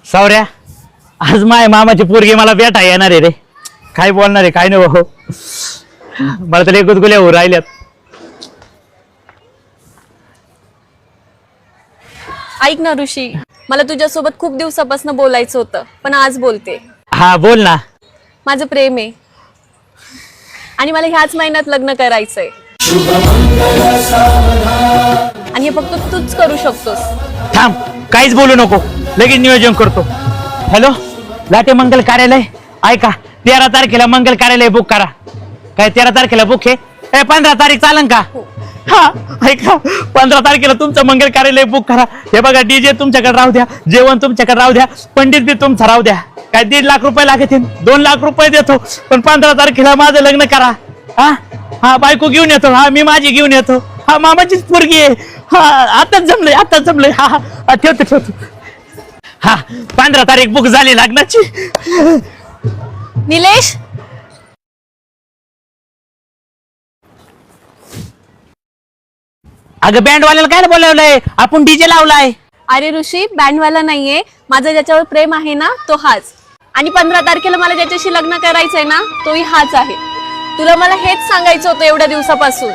सावऱ्या, आज माय मामाची पोरगी मला भेटा येणार आहे रे. काय बोलणार आहे काय नाही हो. मला तर एकच गुल्या हो राहिल्यात. ऐक ना ऋषी, मला तुझ्यासोबत खूप दिवसापासून बोलायचं होतं, पण आज बोलते. हा बोल ना. माझं प्रेम आहे आणि मला ह्याच महिन्यात लग्न करायचंय. आणि हे फक्त तूच करू शकतोस. थांब, काहीच बोलू नको, लगेच नियोजन करतो. हॅलो, लाटे मंगल कार्यालय. ऐका, 13 तारखेला मंगल कार्यालय बुक करा. काय 13 तारखेला बुक आहे? 15 तारीख चालन का? हा ऐका, 15 तारखेला तुमचं मंगल कार्यालय बुक करा. हे बघा, डीजे तुमच्याकडे राहू द्या, जेवण तुमच्याकडे राहू द्या, पंडित बी तुमचा राहू द्या. काय 1.5 लाख रुपये लागतील, 2 लाख रुपये देतो, पण 15 तारखेला माझं लग्न करा. हा हा, बायको घेऊन येतो. हा, मी माझी घेऊन येतो. हा, मामाचीच पोरगी आहे. हा, आताच जमलंय. हा हा, ठेवतो. हा, 15 तारीख बुक झाली लग्नाची. निलेश, अगं, बँडवाल्याला काय बोलावलंय? आपण डीजे लावलाय. अरे ऋषी, बँडवाला नाहीये. माझं ज्याच्यावर प्रेम आहे ना, तो हाच. आणि 15 तारखेला मला ज्याच्याशी लग्न करायचंय ना, तोही हाच आहे. तुला मला हेच सांगायचं होतं एवढ्या दिवसापासून.